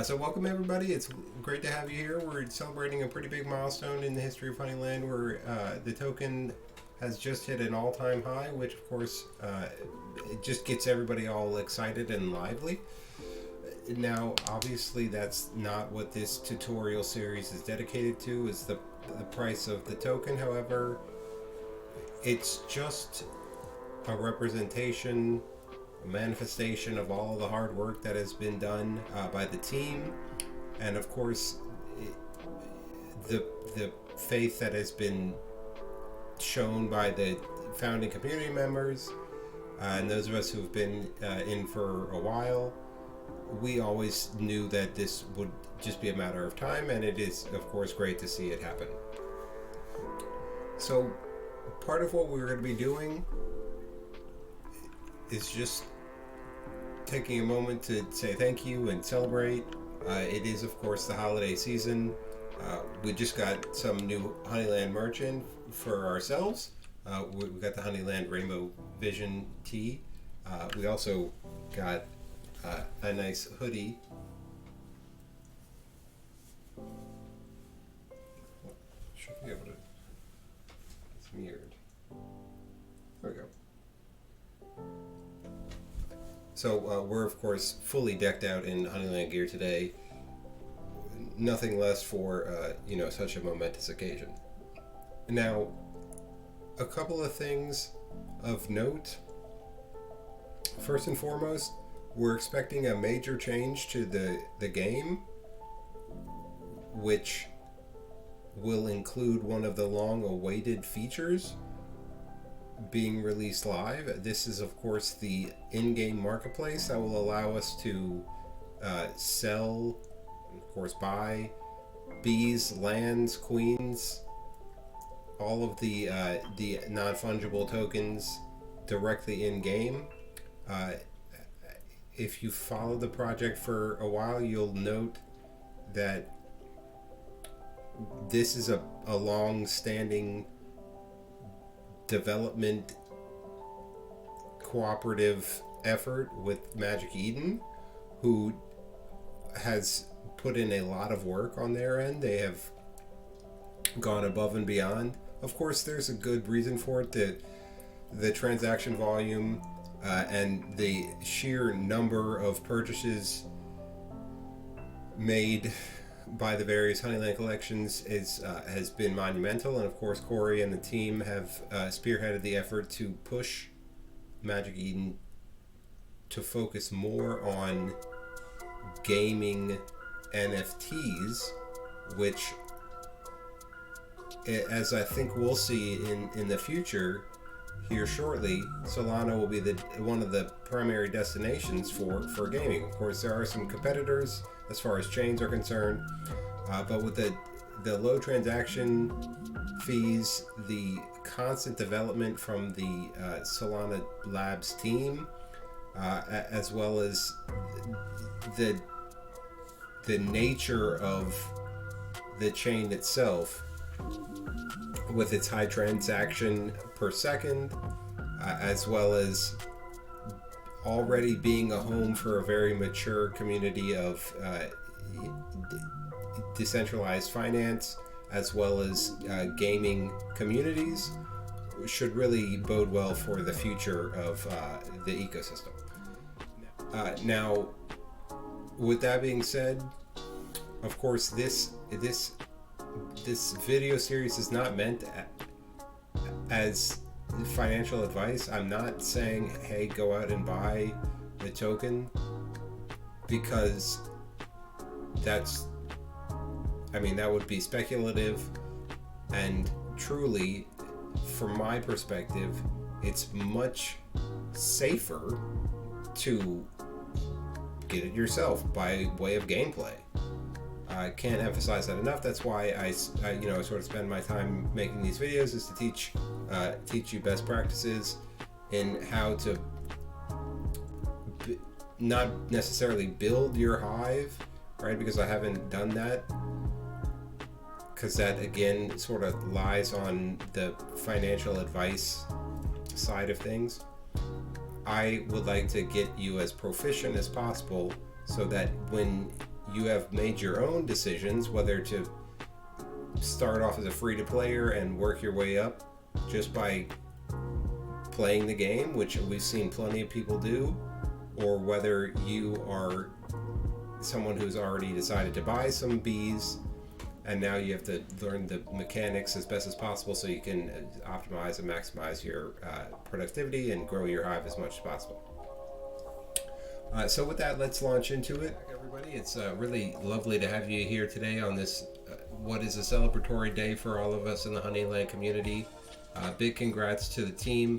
So welcome everybody. It's great to have you here. We're celebrating a pretty big milestone in the history of Honeyland where the token has just hit an all-time high, which of course it just gets everybody all excited and lively. Now, obviously that's not what this tutorial series is dedicated to, is the price of the token. However, it's just a representation, a manifestation of all the hard work that has been done by the team, and of course the faith that has been shown by the founding community members and those of us who've been in for a while. We always knew that this would just be a matter of time, and it is of course great to see it happen. So part of what we're going to be doing is just taking a moment to say thank you and celebrate. It is, of course, the holiday season. We just got some new Honeyland merch in for ourselves. We got the Honeyland Rainbow Vision tee. We also got a nice hoodie. Should be able to. It's mirrored. There we go. So we're of course fully decked out in Honeyland gear today. Nothing less for such a momentous occasion. Now, a couple of things of note. First and foremost, we're expecting a major change to the game, which will include one of the long-awaited features being released live. This is of course the in-game marketplace that will allow us to sell, of course buy bees, lands, queens, all of the non-fungible tokens directly in-game. If you follow the project for a while, you'll note that this is a long-standing development cooperative effort with Magic Eden, who has put in a lot of work on their end. They have gone above and beyond. Of course, there's a good reason for it. The transaction volume and the sheer number of purchases made by the various Honeyland collections has been monumental, and of course Corey and the team have spearheaded the effort to push Magic Eden to focus more on gaming NFTs, which, as I think we'll see in the future here shortly, Solana will be one of the primary destinations for gaming. Of course, there are some competitors as far as chains are concerned, but with the low transaction fees, the constant development from the Solana Labs team, as well as the nature of the chain itself, with its high transaction per second, as well as already being a home for a very mature community of decentralized finance, as well as gaming communities, should really bode well for the future of the ecosystem. Now, with that being said, of course, this video series is not meant as financial advice. I'm not saying, hey, go out and buy the token, because that would be speculative, and truly, from my perspective, it's much safer to get it yourself by way of gameplay. I can't emphasize that enough. That's why I sort of spend my time making these videos, is to teach you best practices in how to not necessarily build your hive, right? Because I haven't done that, because that again sort of lies on the financial advice side of things. I would like to get you as proficient as possible, so that when you have made your own decisions, whether to start off as a free-to-player and work your way up just by playing the game, which we've seen plenty of people do, or whether you are someone who's already decided to buy some bees and now you have to learn the mechanics as best as possible so you can optimize and maximize your productivity and grow your hive as much as possible. So with that, let's launch into it. Everybody, it's really lovely to have you here today on this what is a celebratory day for all of us in the Honeyland community. Big congrats to the team.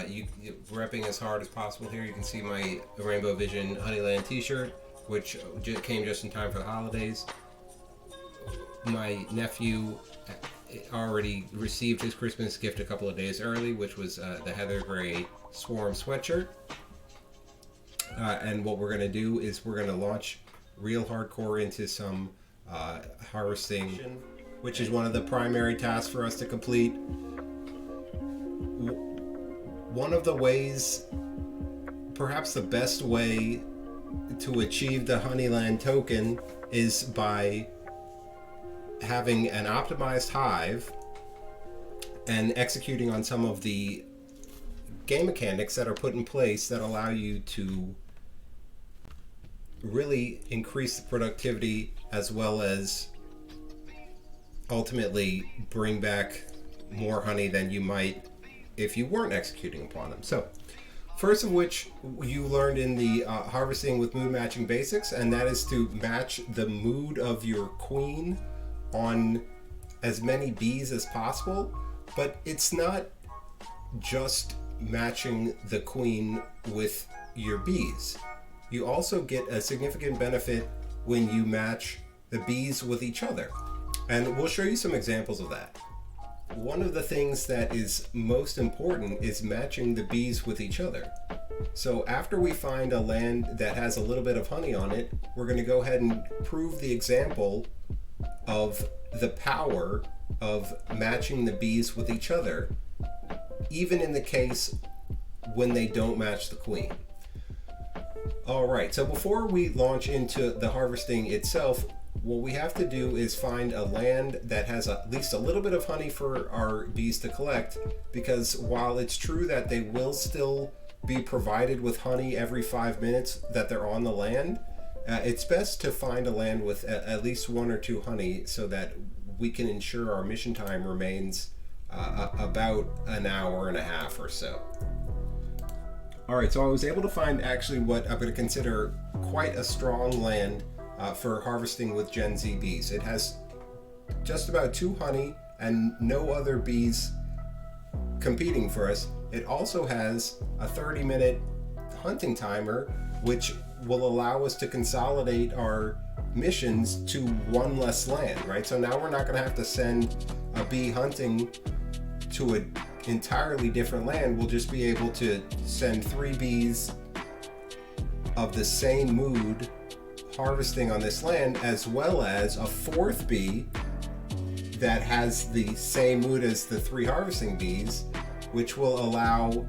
You're repping as hard as possible here. You can see my Rainbow Vision Honeyland t-shirt, which came just in time for the holidays. My nephew already received his Christmas gift a couple of days early, which was the Heather Gray Swarm sweatshirt. And what we're going to do is we're going to launch real hardcore into some harvesting, which is one of the primary tasks for us to complete. One of the ways, perhaps the best way to achieve the Honeyland token is by having an optimized hive and executing on some of the game mechanics that are put in place that allow you to really increase the productivity as well as ultimately bring back more honey than you might if you weren't executing upon them. So first of which you learned in the harvesting with mood matching basics, and that is to match the mood of your queen on as many bees as possible. But it's not just matching the queen with your bees. You also get a significant benefit when you match the bees with each other. And we'll show you some examples of that. One of the things that is most important is matching the bees with each other. So after we find a land that has a little bit of honey on it, we're going to go ahead and prove the example of the power of matching the bees with each other, even in the case when they don't match the queen. All right, so before we launch into the harvesting itself, what we have to do is find a land that has at least a little bit of honey for our bees to collect, because while it's true that they will still be provided with honey every 5 minutes that they're on the land, it's best to find a land with at least 1 or 2 honey so that we can ensure our mission time remains about an hour and a half or so. All right, so I was able to find actually what I'm going to consider quite a strong land for harvesting with Gen Z bees. It has just about 2 honey and no other bees competing for us. It also has a 30-minute hunting timer, which will allow us to consolidate our missions to 1 less land, right? So now we're not going to have to send a bee hunting to an entirely different land. We'll just be able to send 3 bees of the same mood harvesting on this land, as well as a 4th bee that has the same mood as the 3 harvesting bees, which will allow,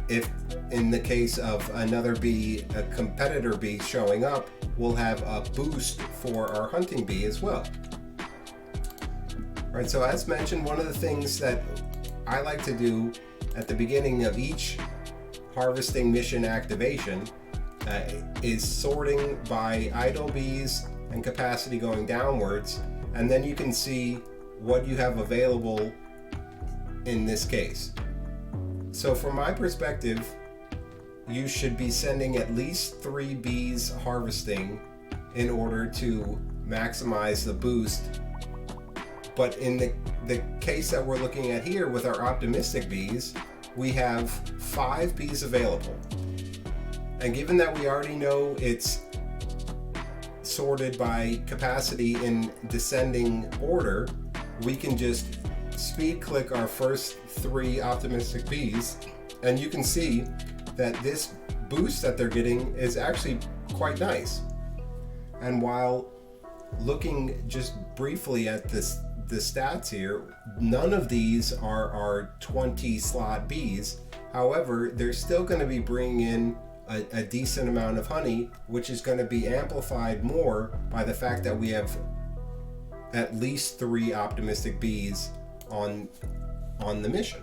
if in the case of another bee, a competitor bee showing up, we'll have a boost for our hunting bee as well. All right, so as mentioned, one of the things that I like to do at the beginning of each harvesting mission activation is sorting by idle bees and capacity going downwards, and then you can see what you have available in this case. So from my perspective, you should be sending at least 3 bees harvesting in order to maximize the boost. But in the case that we're looking at here with our optimistic bees, we have 5 bees available. And given that we already know it's sorted by capacity in descending order, we can just speed click our first 3 optimistic bees, and you can see that this boost that they're getting is actually quite nice. And while looking just briefly at the stats here, none of these are 20 slot bees. However, they're still going to be bringing in a decent amount of honey, which is going to be amplified more by the fact that we have at least 3 optimistic bees on the mission.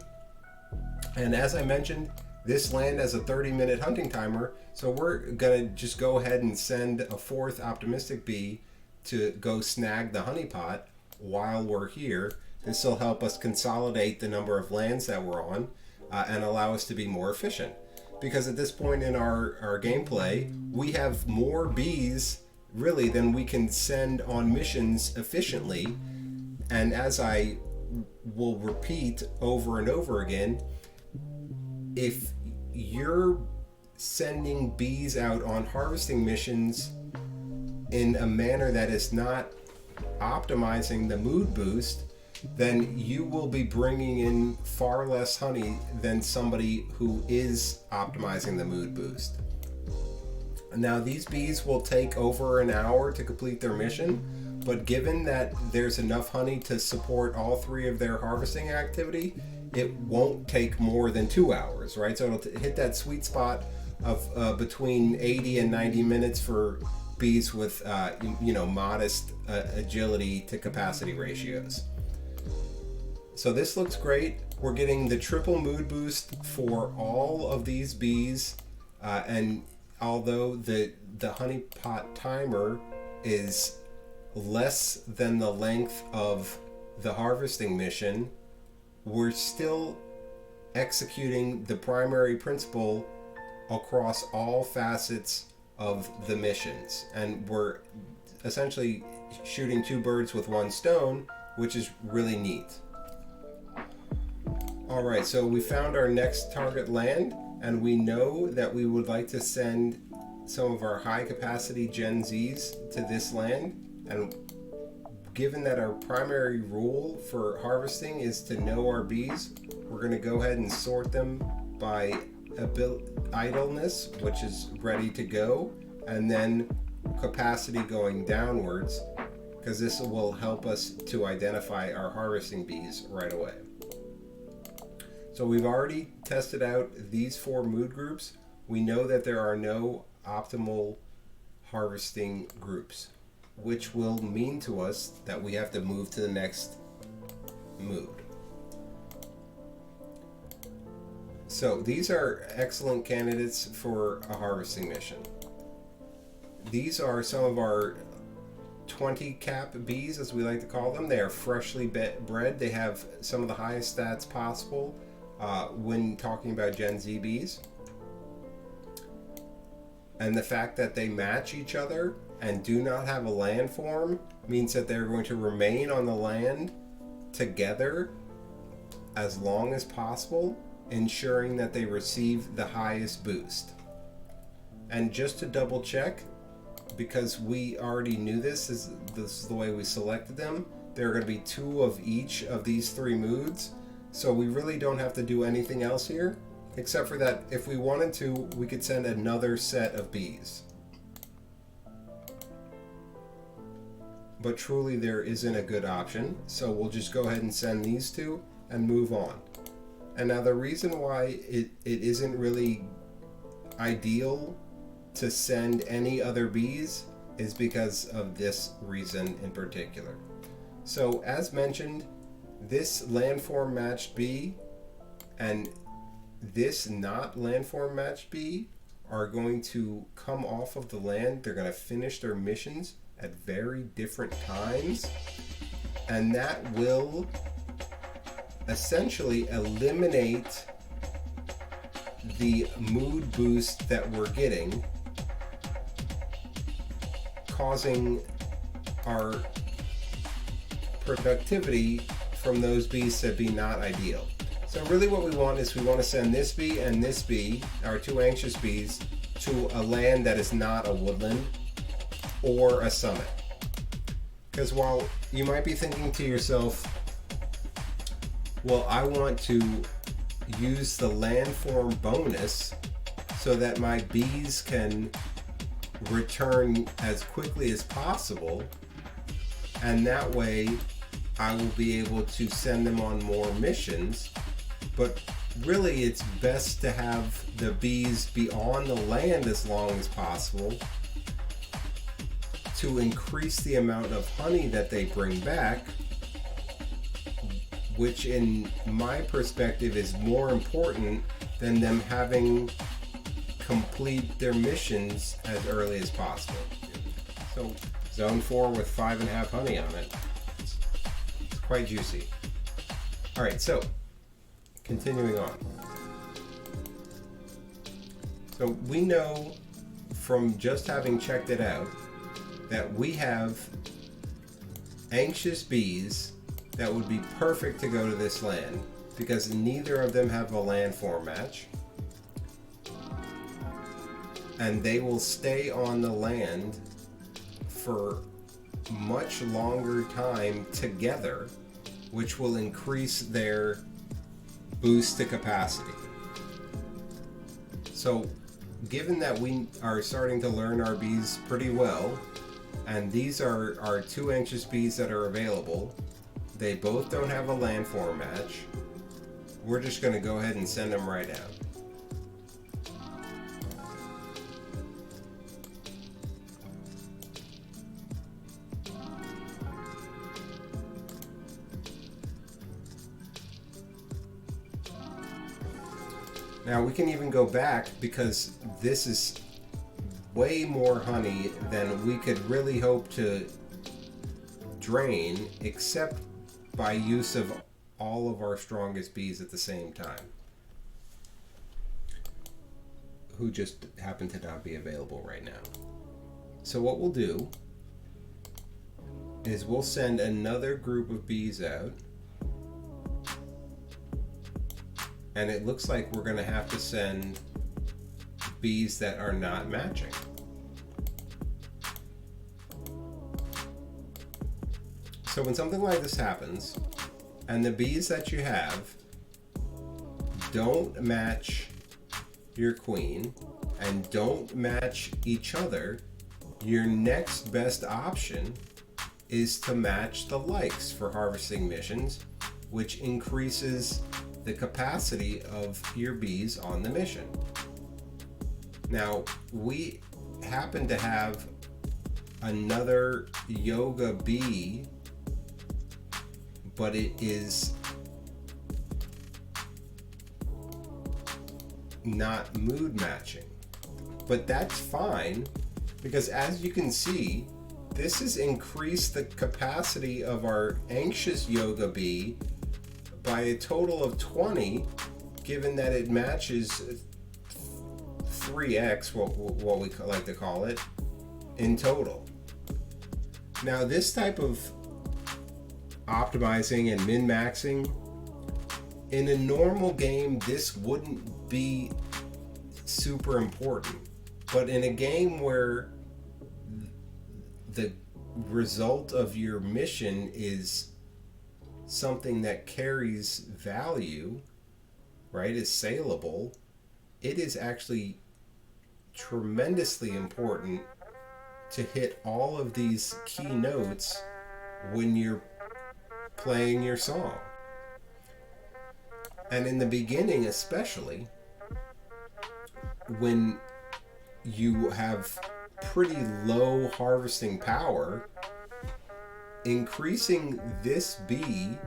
And as I mentioned, this land has a 30-minute hunting timer, so we're going to just go ahead and send a 4th optimistic bee to go snag the honey pot while we're here. This will help us consolidate the number of lands that we're on and allow us to be more efficient. Because at this point in our gameplay, we have more bees really than we can send on missions efficiently. And as I will repeat over and over again, if you're sending bees out on harvesting missions in a manner that is not optimizing the mood boost, then you will be bringing in far less honey than somebody who is optimizing the mood boost. Now, these bees will take over an hour to complete their mission, but given that there's enough honey to support all 3 of their harvesting activity, it won't take more than 2 hours, right? So it'll hit that sweet spot of between 80 and 90 minutes for bees with modest agility to capacity ratios. So this looks great. We're getting the triple mood boost for all of these bees, and although the honey pot timer is less than the length of the harvesting mission, we're still executing the primary principle across all facets of the missions, and we're essentially shooting 2 birds with 1 stone, which is really neat. Alright, so we found our next target land, and we know that we would like to send some of our high capacity Gen Zs to this land. And given that our primary rule for harvesting is to know our bees, we're going to go ahead and sort them by idleness, which is ready to go, and then capacity going downwards, because this will help us to identify our harvesting bees right away. So we've already tested out these 4 mood groups. We know that there are no optimal harvesting groups, which will mean to us that we have to move to the next mood. So these are excellent candidates for a harvesting mission. These are some of our 20 cap bees, as we like to call them. They are freshly bred. They have some of the highest stats possible when talking about Gen Z bees. And the fact that they match each other and do not have a landform means that they're going to remain on the land together as long as possible, ensuring that they receive the highest boost. And just to double check, because we already knew this is the way we selected them, there are going to be 2 of each of these 3 moods, so we really don't have to do anything else here, except for that if we wanted to, we could send another set of bees. But truly there isn't a good option, so we'll just go ahead and send these 2 and move on. And now the reason why it isn't really ideal to send any other bees is because of this reason in particular. So as mentioned, this landform matched bee and this not landform matched bee are going to come off of the land. They're going to finish their missions at very different times, and that will essentially eliminate the mood boost that we're getting, causing our productivity from those bees to be not ideal. So really what we want is we want to send this bee and this bee, our 2 anxious bees, to a land that is not a woodland or a summit. Because while you might be thinking to yourself, well, I want to use the landform bonus so that my bees can return as quickly as possible, and that way I will be able to send them on more missions. But really it's best to have the bees be on the land as long as possible to increase the amount of honey that they bring back, which in my perspective is more important than them having complete their missions as early as possible. So zone 4 with 5.5 honey on it. It's quite juicy. All right, so continuing on. So we know from just having checked it out that we have anxious bees that would be perfect to go to this land because neither of them have a landform match. And they will stay on the land for much longer time together, which will increase their boost to capacity. So given that we are starting to learn our bees pretty well, and these are our 2 anxious bees that are available, they both don't have a landform match, we're just going to go ahead and send them right out. Now we can even go back because this is way more honey than we could really hope to drain, except by use of all of our strongest bees at the same time, who just happen to not be available right now. So what we'll do is we'll send another group of bees out, and it looks like we're going to have to send bees that are not matching. So when something like this happens, and the bees that you have don't match your queen and don't match each other, your next best option is to match the likes for harvesting missions, which increases the capacity of your bees on the mission. Now, we happen to have another yoga bee, but it is not mood matching. But that's fine, because as you can see, this has increased the capacity of our anxious yoga bee by a total of 20, given that it matches 3x, what we like to call it, in total. Now, this type of optimizing and min-maxing, in a normal game, this wouldn't be super important. But in a game where the result of your mission is something that carries value, right, is saleable, it is actually tremendously important to hit all of these key notes when you're playing your song. And in the beginning, especially, when you have pretty low harvesting power, increasing this bee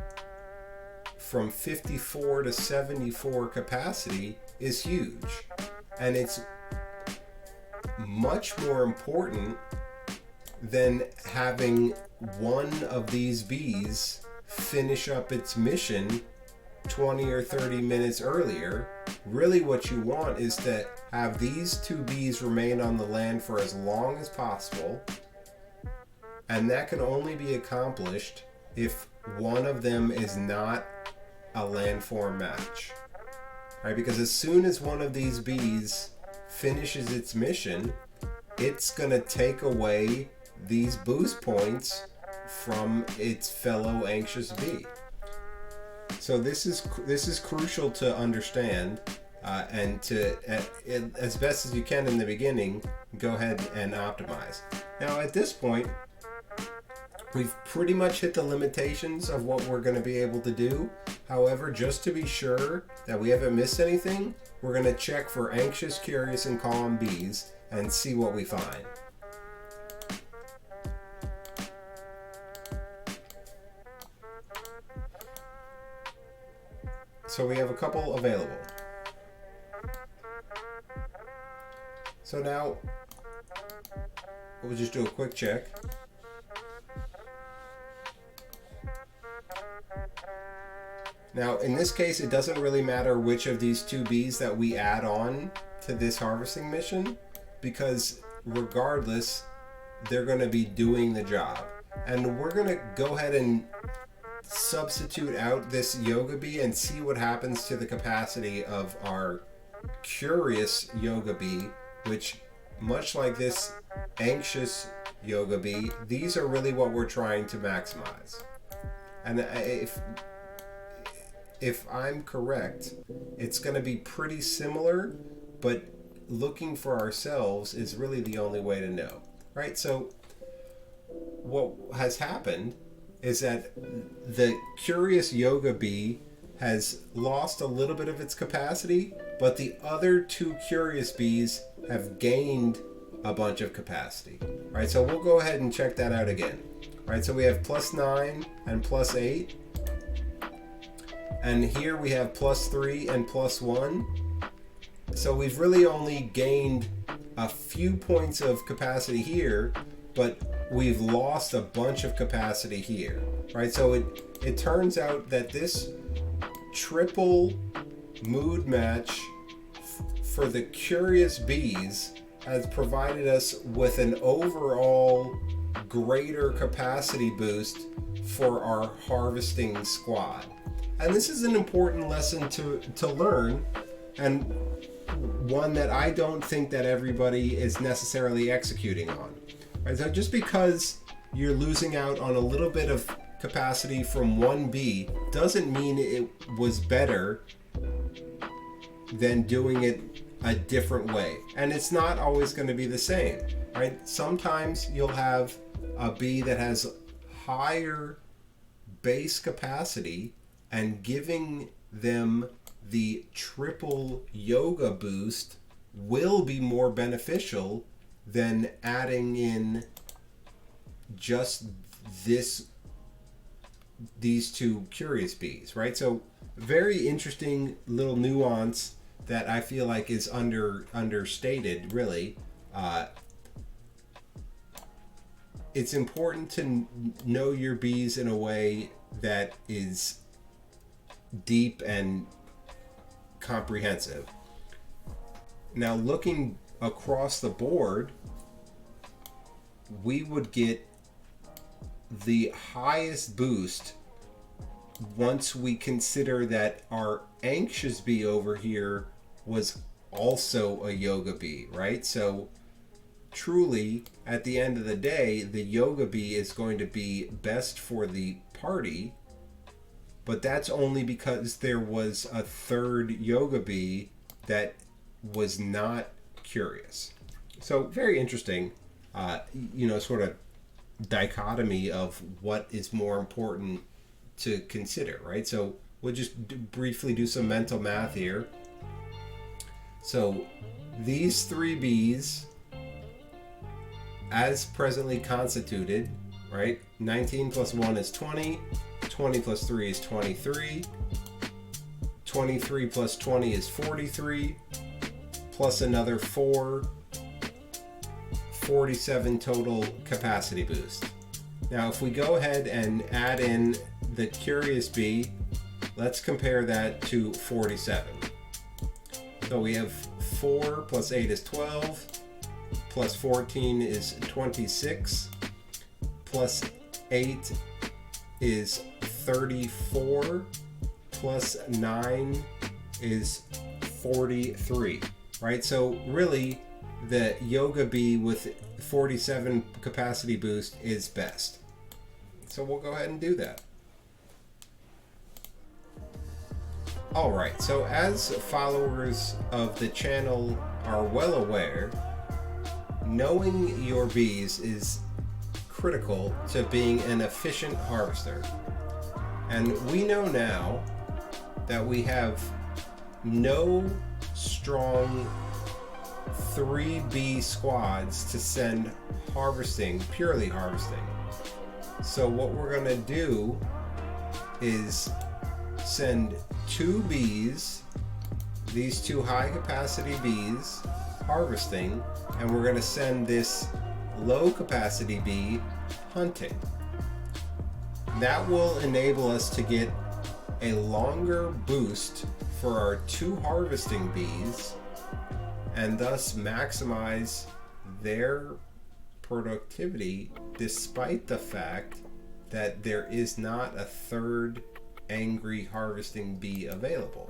from 54 to 74 capacity is huge. And it's much more important than having one of these bees finish up its mission 20 or 30 minutes earlier. Really what you want is to have these 2 bees remain on the land for as long as possible, and that can only be accomplished if one of them is not a landform match, right? Because as soon as one of these bees finishes its mission, it's gonna take away these boost points from its fellow anxious bee. So this is crucial to understand, and to, as best as you can in the beginning, go ahead and optimize. Now at this point, we've pretty much hit the limitations of what we're going to be able to do. However, just to be sure that we haven't missed anything, we're going to check for anxious, curious, and calm bees and see what we find. So we have a couple available. So now we'll just do a quick check. Now in this case, it doesn't really matter which of these two bees that we add on to this harvesting mission, because regardless, they're going to be doing the job. And we're going to go ahead and substitute out this yoga bee and see what happens to the capacity of our curious yoga bee, which, much like this anxious yoga bee, these are really what we're trying to maximize. And if I'm correct, it's going to be pretty similar, but looking for ourselves is really the only way to know, right? So what has happened is that the curious yoga bee has lost a little bit of its capacity, but the other two curious bees have gained a bunch of capacity, right? So we'll go ahead and check that out again, right? So we have +9 and +8, and here we have +3 and +1. So we've really only gained a few points of capacity here, but we've lost a bunch of capacity here, right? So it turns out that this triple mood match for the curious bees has provided us with an overall greater capacity boost for our harvesting squad. And this is an important lesson to learn, and one that I don't think that everybody is necessarily executing on. Right, so just because you're losing out on a little bit of capacity from one bee doesn't mean it was better than doing it a different way. And it's not always going to be the same, right? Sometimes you'll have a bee that has higher base capacity, and giving them the triple yoga boost will be more beneficial than adding in just these two curious bees, right? So very interesting little nuance that I feel like is understated, really. It's important to know your bees in a way that is deep and comprehensive. Now, looking across the board, we would get the highest boost once we consider that our anxious bee over here was also a yoga bee, right? So truly, at the end of the day, the yoga bee is going to be best for the party, but that's only because there was a third yoga bee that was not curious. So very interesting, sort of dichotomy of what is more important to consider, right? So we'll just briefly do some mental math here. So these three bees, as presently constituted, right? 19 plus 1 is 20. 20 plus 3 is 23. 23 plus 20 is 43. Plus another 4. 47 total capacity boost. Now, if we go ahead and add in the curious bee, let's compare that to 47. So we have 4 plus 8 is 12. Plus 14 is 26. Plus 8 is 34. Plus 9 is 43, right? So really, the yoga bee with 47 capacity boost is best. So we'll go ahead and do that. Alright, so as followers of the channel are well aware, knowing your bees is critical to being an efficient harvester. And we know now that we have no strong 3B squads to send harvesting, purely harvesting. So what we're going to do is send 2 bees, these 2 high capacity bees, harvesting, and we're going to send this low capacity bee hunting. That will enable us to get a longer boost for our 2 harvesting bees and thus maximize their productivity despite the fact that there is not a 3rd angry harvesting bee available.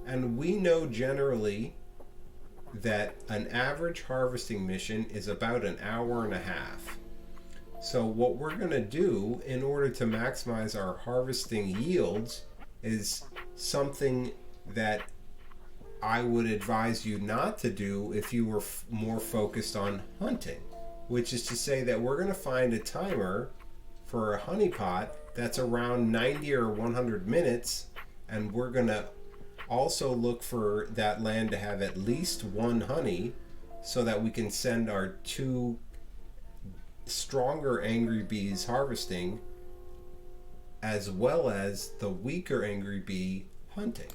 And we know generally that an average harvesting mission is about an hour and a half. So what we're going to do in order to maximize our harvesting yields is something that I would advise you not to do if you were more focused on hunting, which is to say that we're going to find a timer for a honeypot that's around 90 or 100 minutes, and we're going to also look for that land to have at least 1 honey so that we can send our 2 stronger angry bees harvesting as well as the weaker angry bee hunting.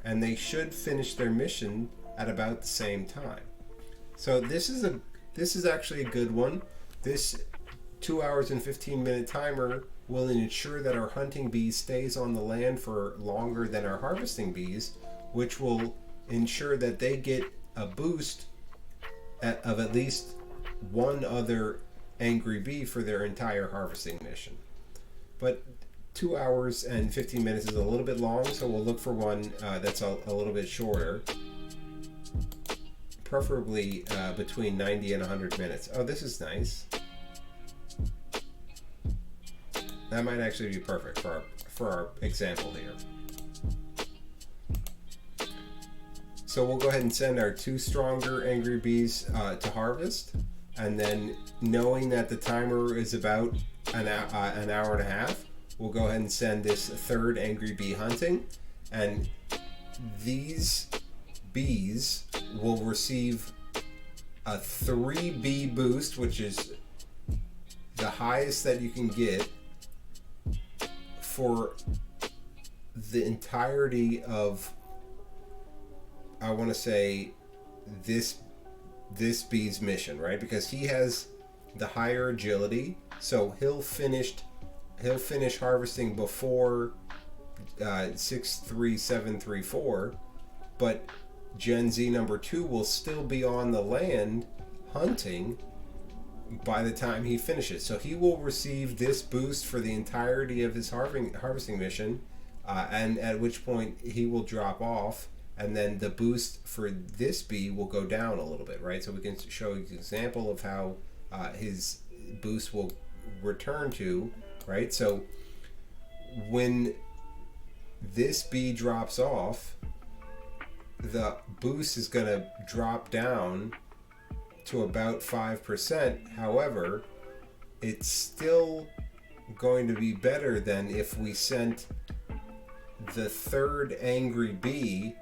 And they should finish their mission at about the same time. So this is actually a good one. This 2 hours and 15-minute timer will ensure that our hunting bee stays on the land for longer than our harvesting bees, which will ensure that they get a boost of at least 1 other angry bee for their entire harvesting mission. But 2 hours and 15 minutes is a little bit long, so we'll look for one that's a little bit shorter, preferably between 90 and 100 minutes. Oh, this is nice. That might actually be perfect for our example here. So we'll go ahead and send our 2 stronger angry bees to harvest, and then knowing that the timer is about an hour and a half, we'll go ahead and send this 3rd angry bee hunting, and these bees will receive a 3 bee boost, which is the highest that you can get for the entirety of, I want to say, this bee's mission, right? Because he has the higher agility, so he'll finish harvesting before 63734, but Gen Z number 2 will still be on the land hunting by the time he finishes. So he will receive this boost for the entirety of his harvesting mission, and at which point he will drop off, and then the boost for this bee will go down a little bit, right? So we can show an example of how his boost will return to, right? So when this bee drops off, the boost is going to drop down to about 5%. However, it's still going to be better than if we sent the 3rd angry bee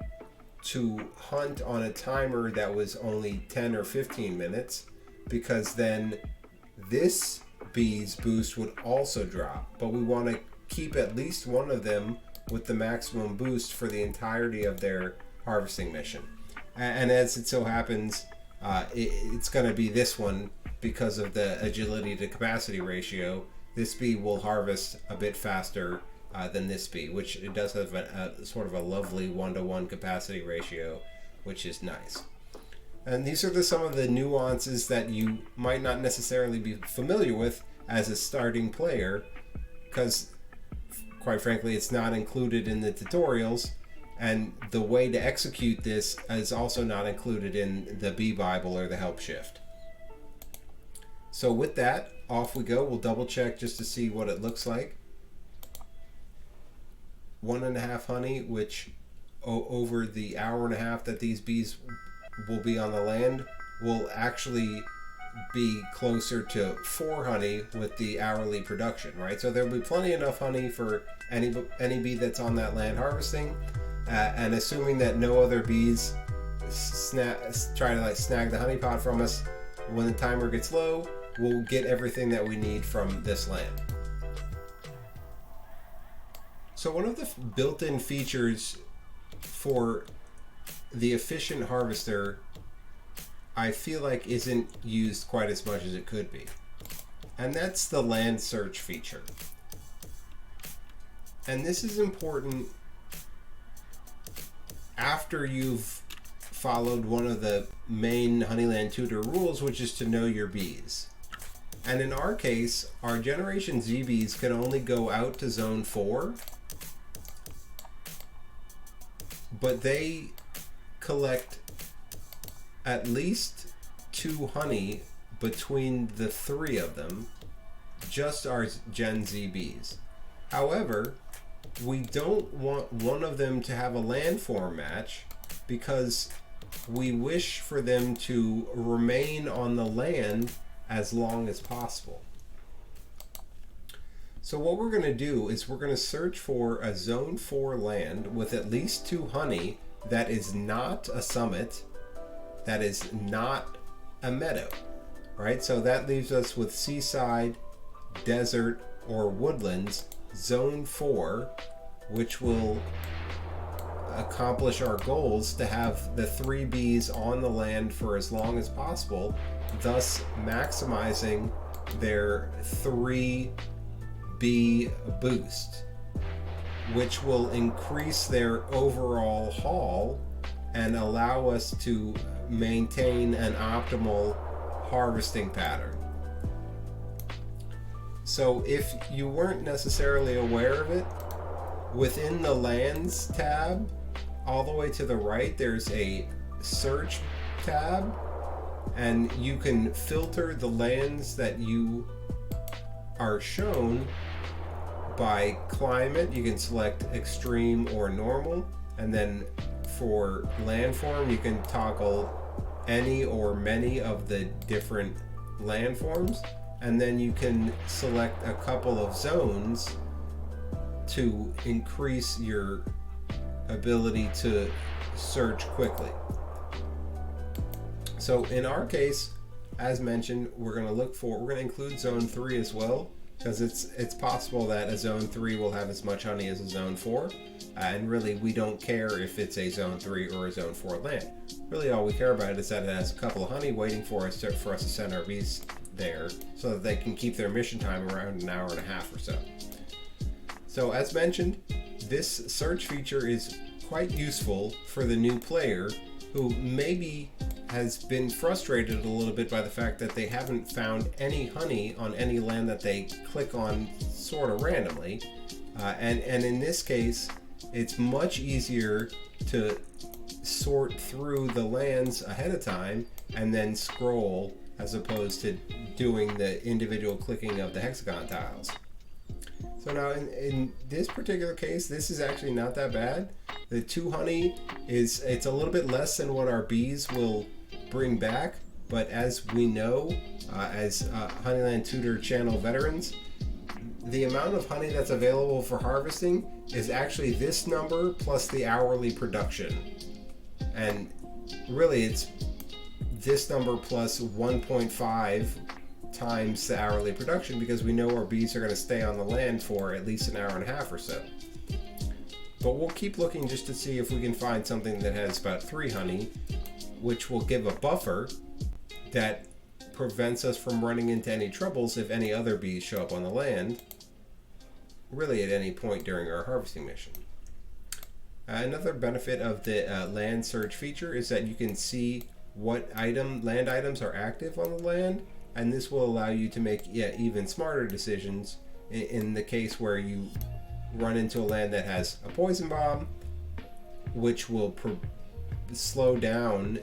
to hunt on a timer that was only 10 or 15 minutes, because then this bee's boost would also drop. But we want to keep at least one of them with the maximum boost for the entirety of their harvesting mission. And as it so happens, it's going to be this one because of the agility to capacity ratio. This bee will harvest a bit faster than this bee, which it does have a sort of a lovely 1-to-1 capacity ratio, which is nice. And these are some of the nuances that you might not necessarily be familiar with as a starting player, because quite frankly it's not included in the tutorials, and the way to execute this is also not included in the Bee Bible or the Help Shift. So with that, off we go. We'll double check just to see what it looks like. 1.5 honey, which over the hour and a half that these bees will be on the land will actually be closer to 4 honey with the hourly production, right? So there'll be plenty enough honey for any bee that's on that land harvesting, and assuming that no other bees try to snag the honey pot from us, when the timer gets low, we'll get everything that we need from this land. So one of the built-in features for the efficient harvester, I feel like isn't used quite as much as it could be. And that's the land search feature. And this is important after you've followed one of the main Honeyland Tutor rules, which is to know your bees. And in our case, our Generation Z bees can only go out to Zone 4, but they collect at least 2 honey between the 3 of them, just our Gen Z bees. However, we don't want one of them to have a landform match because we wish for them to remain on the land as long as possible. So what we're going to do is we're going to search for a Zone 4 land with at least 2 honey that is not a summit, that is not a meadow, right? So that leaves us with seaside, desert, or woodlands, Zone 4, which will accomplish our goals to have the 3 bees on the land for as long as possible, thus maximizing their 3 bee boost, which will increase their overall haul and allow us to maintain an optimal harvesting pattern. So if you weren't necessarily aware of it, within the lands tab, all the way to the right, there's a search tab, and you can filter the lands that you are shown by climate. You can select extreme or normal, and then for landform you can toggle any or many of the different landforms, and then you can select a couple of zones to increase your ability to search quickly. So in our case, as mentioned, we're going to include Zone 3 as well, because it's possible that a Zone 3 will have as much honey as a Zone 4, and really we don't care if it's a Zone 3 or a Zone 4 land. Really all we care about is that it has a couple of honey waiting for us to send our bees there, so that they can keep their mission time around an hour and a half or so. So as mentioned, this search feature is quite useful for the new player who maybe has been frustrated a little bit by the fact that they haven't found any honey on any land that they click on sort of randomly. And in this case, it's much easier to sort through the lands ahead of time and then scroll, as opposed to doing the individual clicking of the hexagon tiles. So now in this particular case, this is actually not that bad. The 2 honey it's a little bit less than what our bees will bring back, but as we know, as Honeyland Tutor channel veterans, the amount of honey that's available for harvesting is actually this number plus the hourly production. And really it's this number plus 1.5 times the hourly production, because we know our bees are going to stay on the land for at least an hour and a half or so. But we'll keep looking just to see if we can find something that has about 3 honey, which will give a buffer that prevents us from running into any troubles if any other bees show up on the land, really at any point during our harvesting mission. Another benefit of the land search feature is that you can see what land items are active on the land, and this will allow you to make even smarter decisions in the case where you run into a land that has a poison bomb, which will slow down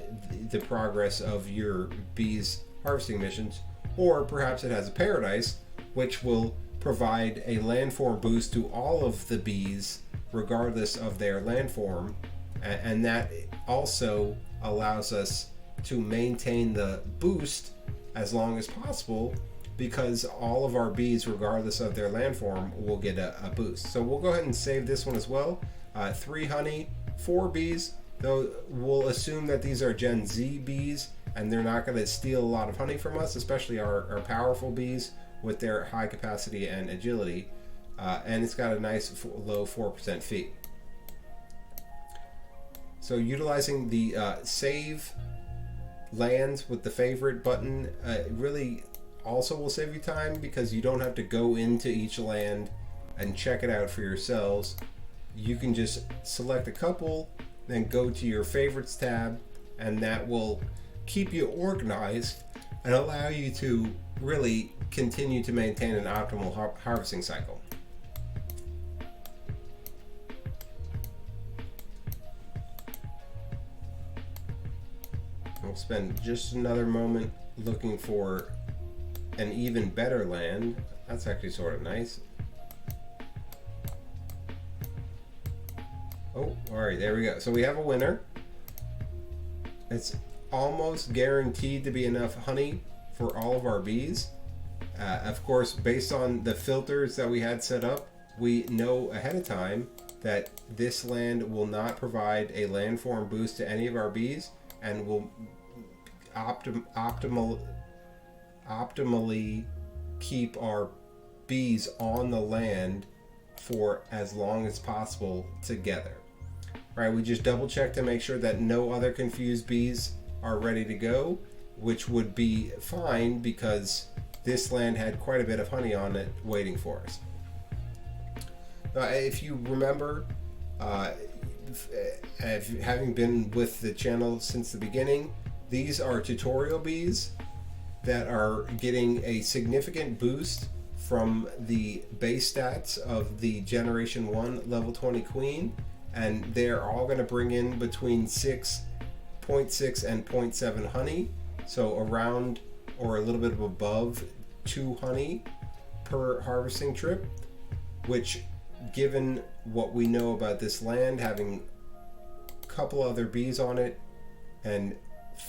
the progress of your bees harvesting missions, or perhaps it has a paradise, which will provide a landform boost to all of the bees regardless of their landform, and that also allows us to maintain the boost as long as possible, because all of our bees, regardless of their landform, will get a boost. So we'll go ahead and save this one as well. 3 honey, 4 bees, though we'll assume that these are Gen Z bees and they're not going to steal a lot of honey from us, especially our powerful bees with their high capacity and agility. And it's got a nice low 4% fee. So utilizing the save lands with the favorite button really also will save you time, because you don't have to go into each land and check it out for yourselves. You can just select a couple, then go to your favorites tab, and that will keep you organized and allow you to really continue to maintain an optimal harvesting cycle. We'll spend just another moment looking for an even better land. That's actually sort of nice. Oh, all right, there we go. So we have a winner. It's almost guaranteed to be enough honey for all of our bees. Of course, based on the filters that we had set up, we know ahead of time that this land will not provide a landform boost to any of our bees, and will optimally keep our bees on the land for as long as possible together. Right, we just double check to make sure that no other confused bees are ready to go, which would be fine because this land had quite a bit of honey on it waiting for us. If you remember, having been with the channel since the beginning, these are tutorial bees that are getting a significant boost from the base stats of the Generation 1 Level 20 Queen, and they're all going to bring in between 6.6 and 0.7 honey, so around or a little bit above 2 honey per harvesting trip, which, given what we know about this land, having a couple other bees on it and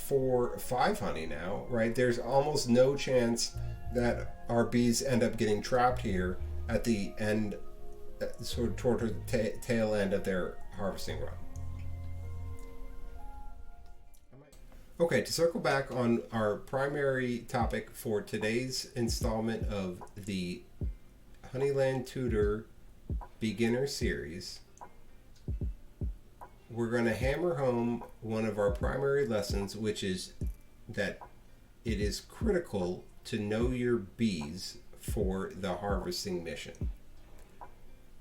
4 or 5 honey now, right, there's almost no chance that our bees end up getting trapped here at the end, sort of toward the tail end of their harvesting run. Okay, to circle back on our primary topic for today's installment of the Honeyland Tutor Beginner Series, we're going to hammer home one of our primary lessons, which is that it is critical to know your bees for the harvesting mission.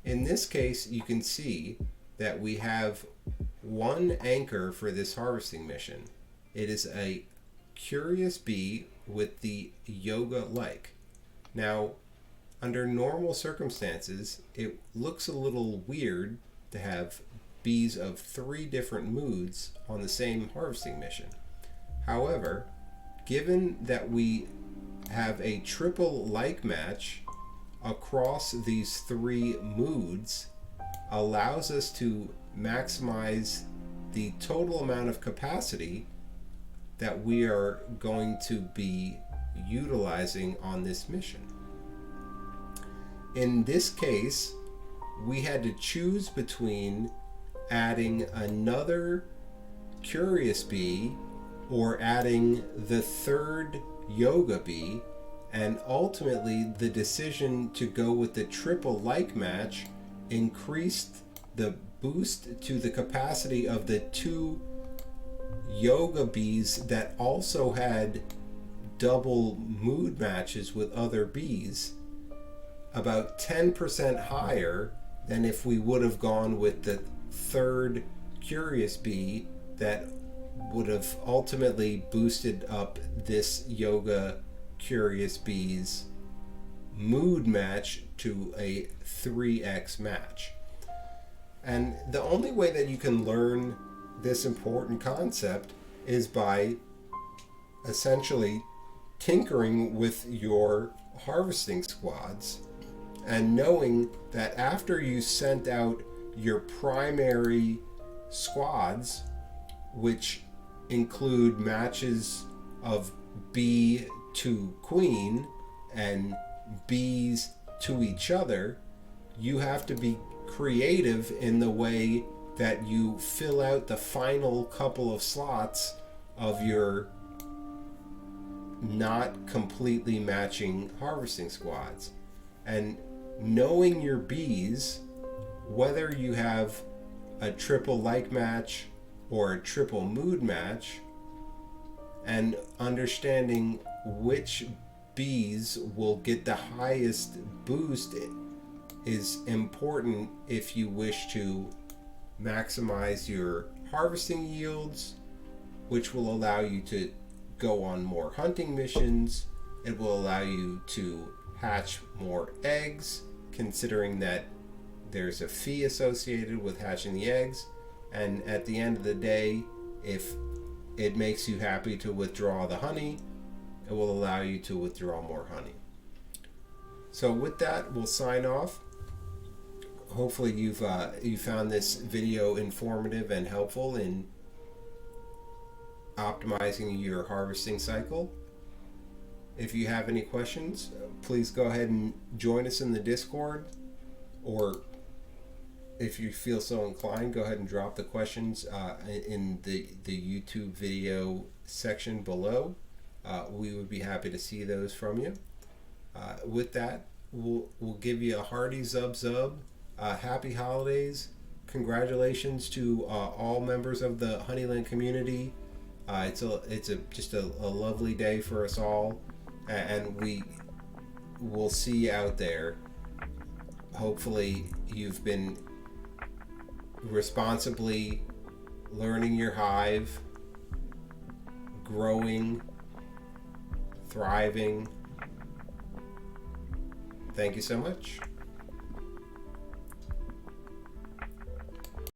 In this case, you can see that we have one anchor for this harvesting mission. It is a curious bee with the yoga-like. Now, under normal circumstances, it looks a little weird to have bees of 3 different moods on the same harvesting mission. However, given that we have a triple like match across these 3 moods, allows us to maximize the total amount of capacity that we are going to be utilizing on this mission. In this case, we had to choose between adding another curious bee or adding the 3rd yoga bee, and ultimately the decision to go with the triple like match increased the boost to the capacity of the 2 yoga bees that also had double mood matches with other bees, about 10% higher than if we would have gone with the 3rd curious bee that would have ultimately boosted up this yoga curious bee's mood match to a 3x match. And the only way that you can learn this important concept is by essentially tinkering with your harvesting squads and knowing that after you sent out your primary squads, which include matches of B2 to queen and bees to each other, you have to be creative in the way that you fill out the final couple of slots of your not completely matching harvesting squads. And knowing your bees, whether you have a triple like match or a triple mood match, and understanding which bees will get the highest boost is important if you wish to maximize your harvesting yields, which will allow you to go on more hunting missions. It will allow you to hatch more eggs, considering that there's a fee associated with hatching the eggs. And at the end of the day, if it makes you happy to withdraw the honey, it will allow you to withdraw more honey. So with that, we'll sign off. Hopefully you found this video informative and helpful in optimizing your harvesting cycle. If you have any questions, please go ahead and join us in the Discord, or if you feel so inclined, go ahead and drop the questions in the YouTube video section below. We would be happy to see those from you. With that, we'll give you a hearty zub. Happy holidays. Congratulations to all members of the Honeyland community. It's just a lovely day for us all, and we will see you out there. Hopefully you've been responsibly learning your hive, growing, thriving. Thank you so much.